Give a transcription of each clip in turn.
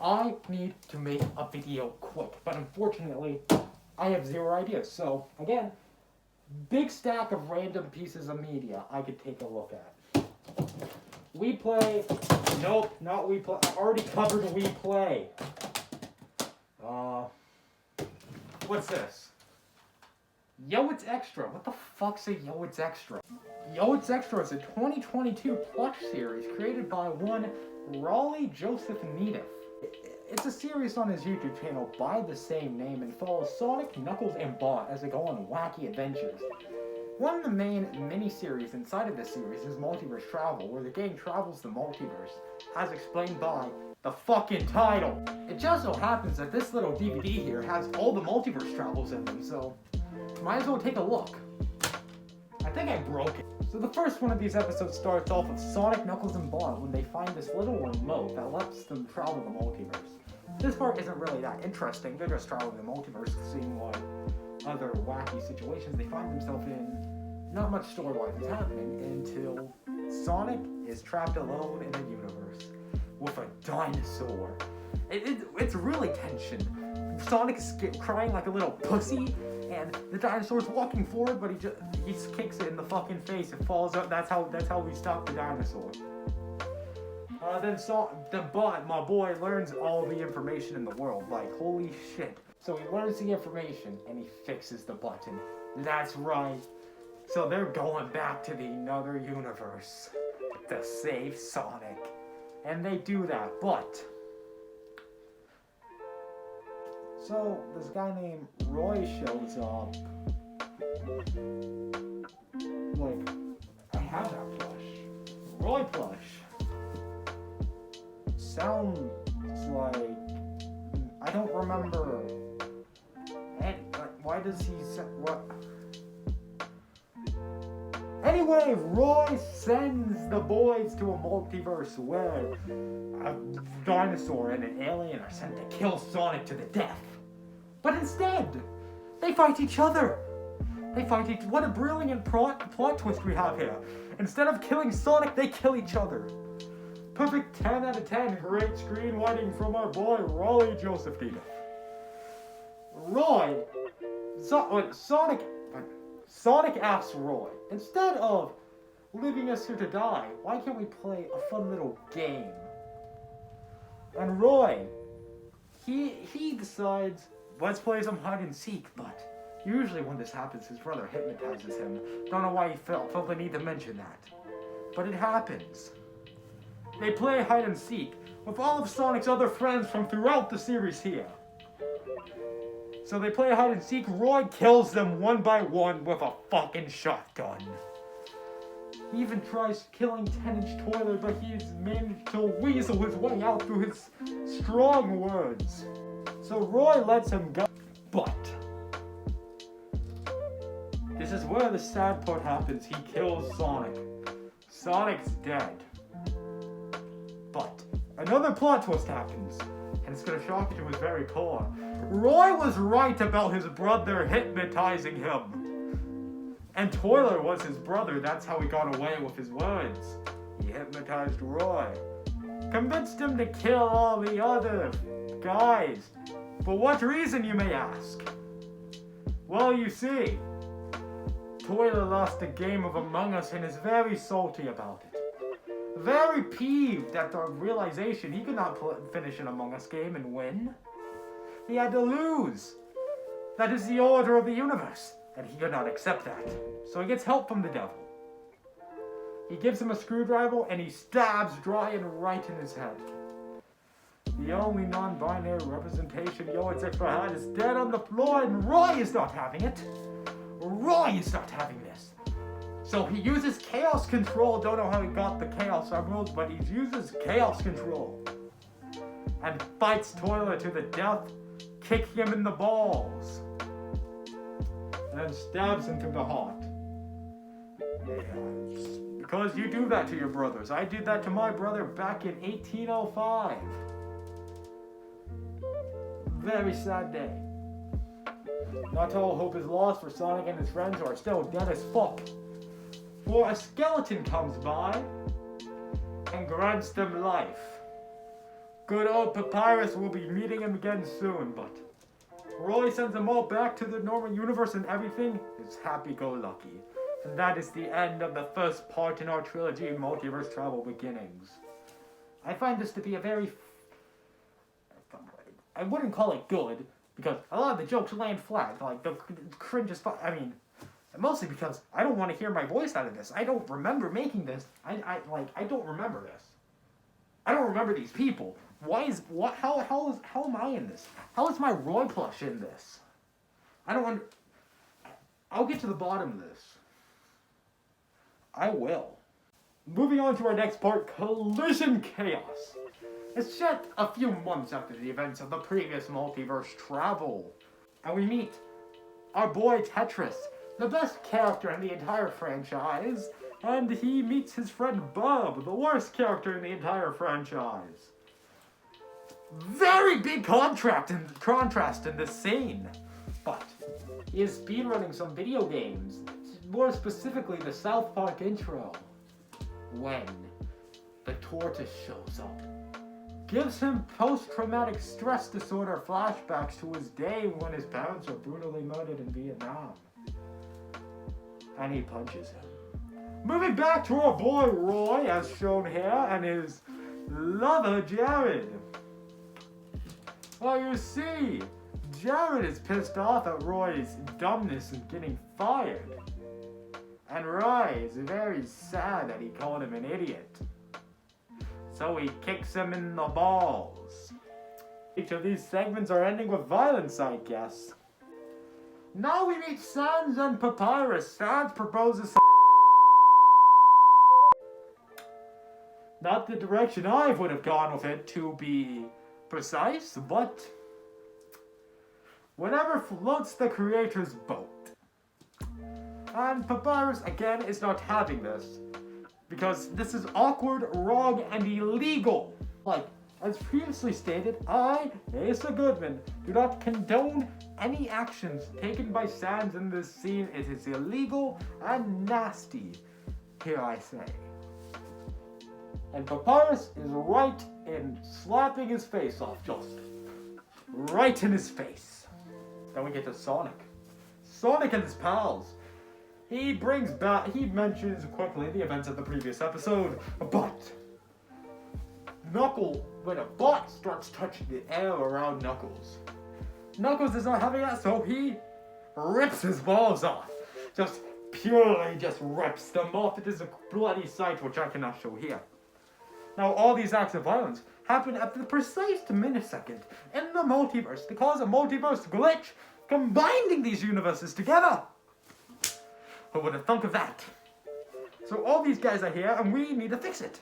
I need to make a video quick, but unfortunately, I have zero ideas. So, again, big stack of random pieces of media I could take a look at. We Play. Nope, not We Play. I already covered We Play. What's this? Yo, It's Extra. What the fuck's a Yo, It's Extra? Yo, It's Extra is a 2022 plush series created by one Raleigh Joseph Needeth. It's a series on his YouTube channel by the same name and follows Sonic, Knuckles, and Bot as they go on wacky adventures. One of the main mini-series inside of this series is Multiverse Travel, where the gang travels the multiverse, as explained by the fucking title. It just so happens that this little DVD here has all the multiverse travels in them, so might as well take a look. I think I broke it. So the first one of these episodes starts off with Sonic, Knuckles, and Bond when they find this little remote that lets them travel the multiverse. This part isn't really that interesting, they're just traveling the multiverse, seeing what other wacky situations they find themselves in. Not much story-wise is happening until Sonic is trapped alone in a universe with a dinosaur. It's really tension. Sonic is crying like a little pussy, and the dinosaur's walking forward, but he just kicks it in the fucking face and falls out. That's how we stop the dinosaur. Then Bot, my boy, learns all the information in the world. Like, holy shit. So he learns the information and he fixes the button. That's right. So they're going back to the another universe to save Sonic. And they do that, but so this guy named Roy shows up. Like, I have that plush. Roy plush. Sounds like, I don't remember. And why does he say what? Anyway, Roy sends the boys to a multiverse where a dinosaur and an alien are sent to kill Sonic to the death. But instead, they fight each other. What a brilliant plot twist we have here. Instead of killing Sonic, they kill each other. Perfect 10 out of 10. Great screenwriting from our boy, Raleigh Joseph Needeth. Sonic asks Roy, instead of leaving us here to die, why can't we play a fun little game? And Roy, he decides, let's play some hide and seek, but usually when this happens, his brother hypnotizes him. Don't know why he felt the need to mention that. But it happens. They play hide and seek with all of Sonic's other friends from throughout the series here. So they play hide and seek. Roy kills them one by one with a fucking shotgun. He even tries killing 10-inch Toiler, but he's managed to weasel his way out through his strong words. So Roy lets him go. But this is where the sad part happens. He kills Sonic. Sonic's dead. But another plot twist happens, and it's gonna shock you to his very core. Roy was right about his brother hypnotizing him. And Toiler was his brother, that's how he got away with his words. He hypnotized Roy. Convinced him to kill all the other guys. For what reason, you may ask? Well, you see, Toiler lost a game of Among Us and is very salty about it. Very peeved at the realization he could not finish an Among Us game and win. He had to lose. That is the order of the universe, and he could not accept that. So he gets help from the devil. He gives him a screwdriver and he stabs Brian right in his head. The only non-binary representation Yo, It's Extra had is dead on the floor, and Roy is not having it. Roy is not having this. So he uses Chaos Control. Don't know how he got the Chaos Emeralds, but he uses Chaos Control. And fights Toiler to the death, kicking him in the balls. And then stabs him through the heart. Yes. Because you do that to your brothers. I did that to my brother back in 1805. Very sad day. Not all hope is lost for Sonic and his friends who are still dead as fuck. For a skeleton comes by and grants them life. Good old Papyrus will be meeting him again soon, but Roy sends them all back to the normal universe and everything is happy-go-lucky. And that is the end of the first part in our trilogy, Multiverse Travel Beginnings. I find this to be a very... I wouldn't call it good, because a lot of the jokes land flat. Like, the cringe is I mean, mostly because I don't want to hear my voice out of this. I don't remember making this. I don't remember this. I don't remember these people. How am I in this? How is my Roy plush in this? I'll get to the bottom of this. I will. Moving on to our next part, Collision Chaos. It's set a few months after the events of the previous multiverse travel. And we meet our boy Tetris, the best character in the entire franchise, and he meets his friend Bob, the worst character in the entire franchise. Very big contrast in this scene, but he is speedrunning some video games, more specifically the South Park intro, when the tortoise shows up. Gives him post-traumatic stress disorder flashbacks to his day when his parents were brutally murdered in Vietnam. And he punches him. Moving back to our boy Roy, as shown here, and his lover Jared. Well, you see, Jared is pissed off at Roy's dumbness and getting fired. And Roy is very sad that he called him an idiot. So he kicks him in the balls. Each of these segments are ending with violence, I guess. Now we meet Sans and Papyrus. Sans proposes not the direction I would have gone with it, to be precise, but whatever floats the creator's boat. And Papyrus, again, is not having this, because this is awkward, wrong, and illegal. Like, as previously stated, I, Asa Goodman, do not condone any actions taken by Sans in this scene. It is illegal and nasty, here I say. And Papyrus is right in slapping his face off, just right in his face. Then we get to Sonic. Sonic and his pals. He mentions quickly the events of the previous episode, but when a bot starts touching the air around Knuckles, Knuckles is not having that, so he rips his balls off. Just rips them off. It is a bloody sight, which I cannot show here. Now, all these acts of violence happen at the precise millisecond in the multiverse to cause a multiverse glitch, combining these universes together. Who would have thunk of that? So all these guys are here, and we need to fix it.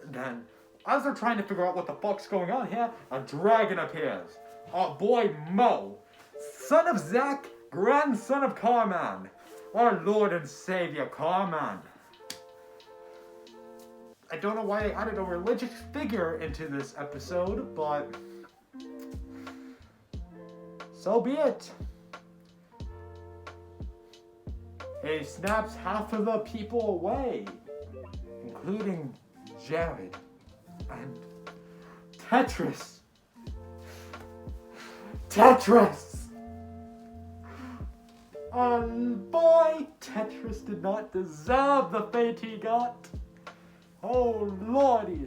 Then, as they're trying to figure out what the fuck's going on here, a dragon appears. Our boy Mo, son of Zack, grandson of Carman. Our Lord and Savior, Carman. I don't know why they added a religious figure into this episode, but so be it. He snaps half of the people away, including Jared and Tetris. And boy, Tetris did not deserve the fate he got. Oh lordy,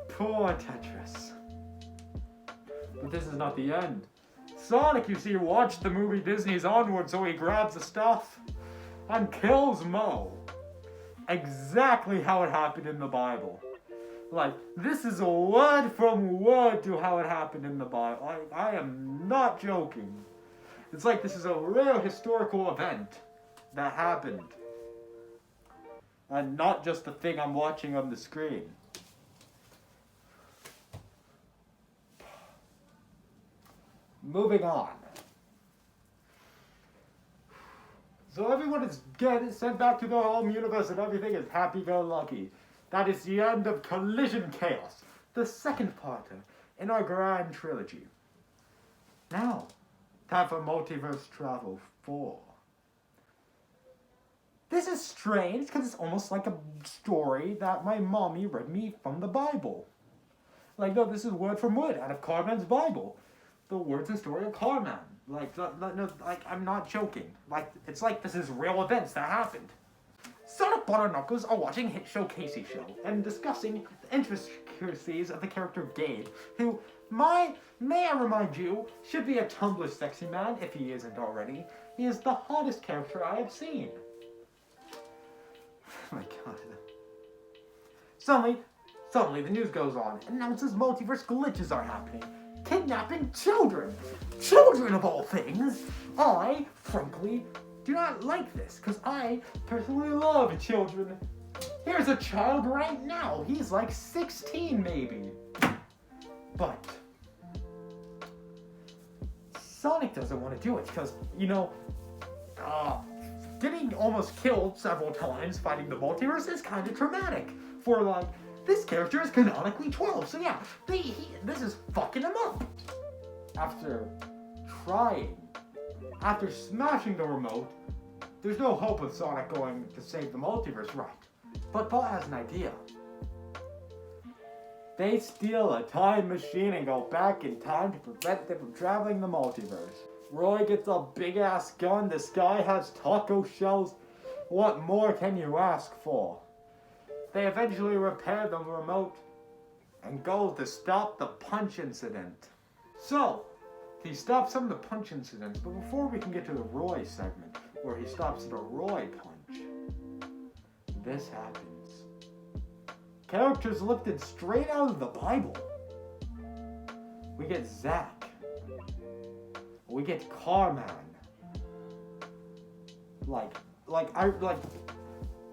poor Tetris. But this is not the end. Sonic, you see, watched the movie Disney's Onward, so he grabs the stuff and kills Mo. Exactly how it happened in the Bible. Like, this is a word from word to how it happened in the Bible. I am not joking. It's like this is a real historical event that happened. And not just the thing I'm watching on the screen. Moving on. So everyone is getting sent back to their home universe and everything is happy-go-lucky. That is the end of Collision Chaos, the second part in our grand trilogy. Now, time for Multiverse Travel 4. This is strange because it's almost like a story that my mommy read me from the Bible. Like, no, this is word from word out of Carmen's Bible. The words and story of Carmen. Like, no, like, I'm not joking. Like, it's like this is real events that happened. Sonic, Butter, and Knuckles are watching hit show Casey Show and discussing the intricacies of the character Gabe, who, may I remind you, should be a Tumblr sexy man if he isn't already. He is the hottest character I have seen. Oh my god. Suddenly the news goes on and announces multiverse glitches are happening. Kidnapping children! Children of all things! I, frankly, do not like this, because I personally love children. Here's a child right now. He's like 16 maybe. But Sonic doesn't want to do it because, getting almost killed several times fighting the multiverse is kind of traumatic. For, like, this character is canonically 12, so yeah, this is fucking him up. After smashing the remote, there's no hope of Sonic going to save the multiverse, right? But Paul has an idea. They steal a time machine and go back in time to prevent them from traveling the multiverse. Roy gets a big-ass gun, this guy has taco shells. What more can you ask for? They eventually repair the remote and go to stop the punch incident. So, he stops some of the punch incidents, but before we can get to the Roy segment, where he stops the Roy punch, this happens. Characters lifted straight out of the Bible. We get Zack. We get Carman.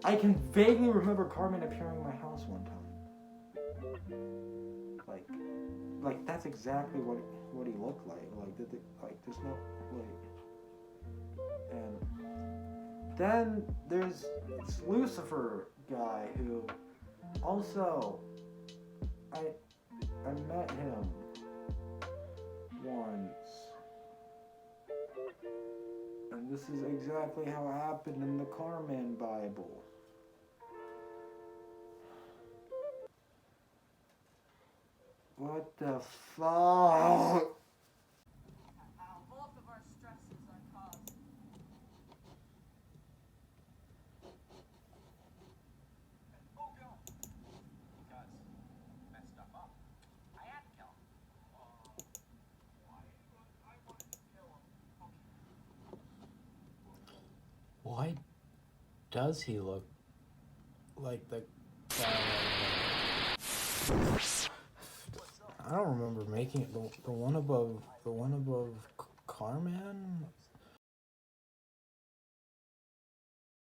I can vaguely remember Carmen appearing in my house one time. Like that's exactly what he looked like. There's no and then there's this Lucifer guy who also I met him once. And this is exactly how it happened in the Carmen Bible. What the fuck? Both of our stresses are caused. Oh, Bill. Because messed stuff up. I had to kill him. Why? I wanted to kill him. Okay. Why does he look like the guy? I don't remember making it. The one above Carman.